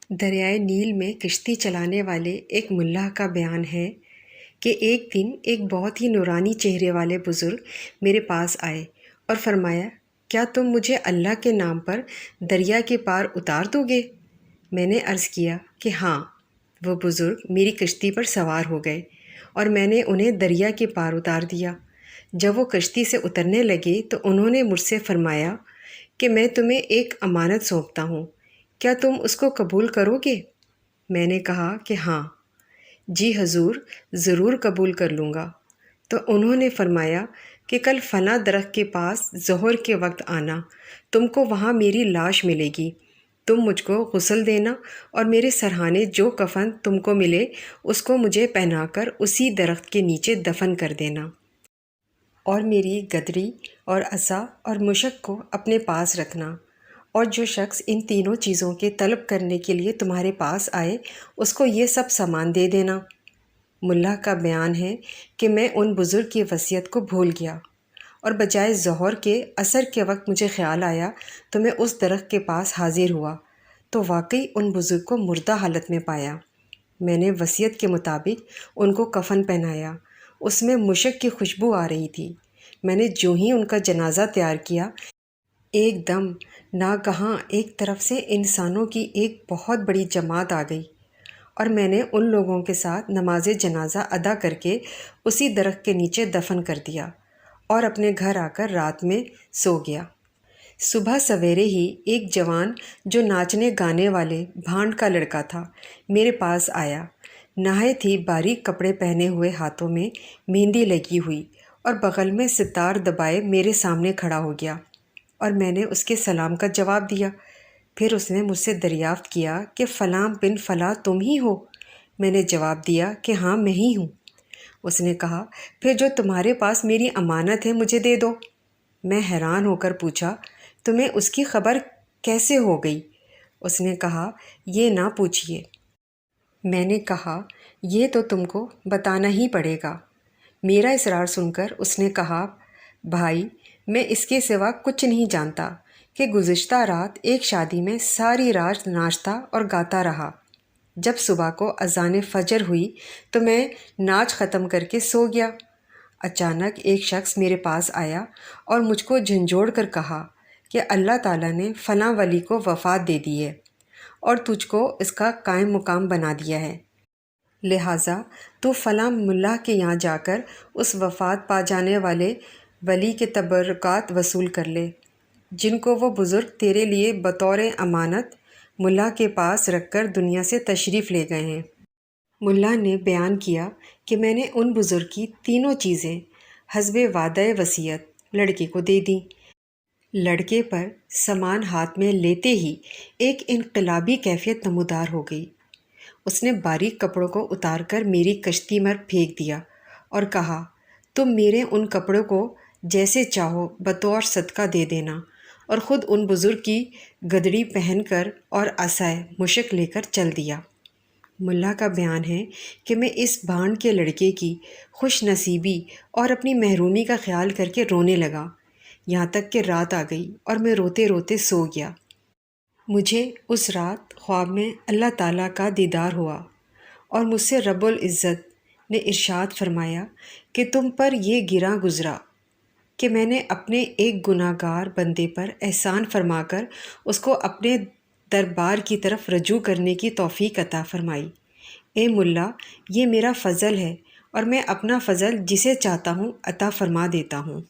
دریائے نیل میں کشتی چلانے والے ایک ملا کا بیان ہے کہ ایک دن ایک بہت ہی نورانی چہرے والے بزرگ میرے پاس آئے اور فرمایا، کیا تم مجھے اللہ کے نام پر دریا کے پار اتار دو گے؟ میں نے عرض کیا کہ ہاں۔ وہ بزرگ میری کشتی پر سوار ہو گئے اور میں نے انہیں دریا کے پار اتار دیا۔ جب وہ کشتی سے اترنے لگے تو انہوں نے مجھ سے فرمایا کہ میں تمہیں ایک امانت سونپتا ہوں، کیا تم اس کو قبول کرو گے؟ میں نے کہا کہ ہاں۔ جی حضور، ضرور قبول کر لوں گا۔ تو انہوں نے فرمایا کہ کل فلاں درخت کے پاس ظہر کے وقت آنا، تم کو وہاں میری لاش ملے گی، تم مجھ کو غسل دینا اور میرے سرہانے جو کفن تم کو ملے اس کو مجھے پہنا کر اسی درخت کے نیچے دفن کر دینا، اور میری گدڑی اور عصا اور مشک کو اپنے پاس رکھنا، اور جو شخص ان تینوں چیزوں کے طلب کرنے کے لیے تمہارے پاس آئے اس کو یہ سب سامان دے دینا۔ ملا کا بیان ہے کہ میں ان بزرگ کی وصیت کو بھول گیا، اور بجائے ظہر کے عصر کے وقت مجھے خیال آیا تو میں اس درخت کے پاس حاضر ہوا تو واقعی ان بزرگ کو مردہ حالت میں پایا۔ میں نے وصیت کے مطابق ان کو کفن پہنایا، اس میں مشک کی خوشبو آ رہی تھی۔ میں نے جو ہی ان کا جنازہ تیار کیا، ایک دم ناگہاں ایک طرف سے انسانوں کی ایک بہت بڑی جماعت آ گئی، اور میں نے ان لوگوں کے ساتھ نماز جنازہ ادا کر کے اسی درخت کے نیچے دفن کر دیا اور اپنے گھر آ کر رات میں سو گیا۔ صبح سویرے ہی ایک جوان جو ناچنے گانے والے بھانڈ کا لڑکا تھا میرے پاس آیا، نہایت ہی باریک کپڑے پہنے ہوئے، ہاتھوں میں مہندی لگی ہوئی اور بغل میں ستار دبائے میرے سامنے کھڑا ہو گیا، اور میں نے اس کے سلام کا جواب دیا۔ پھر اس نے مجھ سے دریافت کیا کہ فلاں بن فلاں تم ہی ہو؟ میں نے جواب دیا کہ ہاں میں ہی ہوں۔ اس نے کہا، پھر جو تمہارے پاس میری امانت ہے مجھے دے دو۔ میں حیران ہو کر پوچھا، تمہیں اس کی خبر کیسے ہو گئی؟ اس نے کہا، یہ نہ پوچھئے۔ میں نے کہا، یہ تو تم کو بتانا ہی پڑے گا۔ میرا اصرار سن کر اس نے کہا، بھائی میں اس کے سوا کچھ نہیں جانتا کہ گزشتہ رات ایک شادی میں ساری رات ناچتا اور گاتا رہا۔ جب صبح کو اذان فجر ہوئی تو میں ناچ ختم کر کے سو گیا۔ اچانک ایک شخص میرے پاس آیا اور مجھ کو جھنجھوڑ کر کہا کہ اللہ تعالیٰ نے فلاں ولی کو وفات دے دی ہے اور تجھ کو اس کا قائم مقام بنا دیا ہے، لہٰذا تو فلاں ملا کے یہاں جا کر اس وفات پا جانے والے ولی کے تبرکات وصول کر لے، جن کو وہ بزرگ تیرے لیے بطور امانت ملا کے پاس رکھ کر دنیا سے تشریف لے گئے ہیں۔ ملا نے بیان کیا کہ میں نے ان بزرگ کی تینوں چیزیں حسب وعدہ وصیت لڑکے کو دے دیں۔ لڑکے پر سامان ہاتھ میں لیتے ہی ایک انقلابی کیفیت نمودار ہو گئی۔ اس نے باریک کپڑوں کو اتار کر میری کشتی میں پھینک دیا اور کہا، تم میرے ان کپڑوں کو جیسے چاہو بطور صدقہ دے دینا، اور خود ان بزرگ کی گدڑی پہن کر اور عصائے مشک لے کر چل دیا۔ ملا کا بیان ہے کہ میں اس بھانڈ کے لڑکے کی خوش نصیبی اور اپنی محرومی کا خیال کر کے رونے لگا، یہاں تک کہ رات آ گئی اور میں روتے روتے سو گیا۔ مجھے اس رات خواب میں اللہ تعالیٰ کا دیدار ہوا اور مجھ سے رب العزت نے ارشاد فرمایا کہ تم پر یہ گراں گزرا کہ میں نے اپنے ایک گناہ گار بندے پر احسان فرما کر اس کو اپنے دربار کی طرف رجوع کرنے کی توفیق عطا فرمائی۔ اے ملا، یہ میرا فضل ہے اور میں اپنا فضل جسے چاہتا ہوں عطا فرما دیتا ہوں۔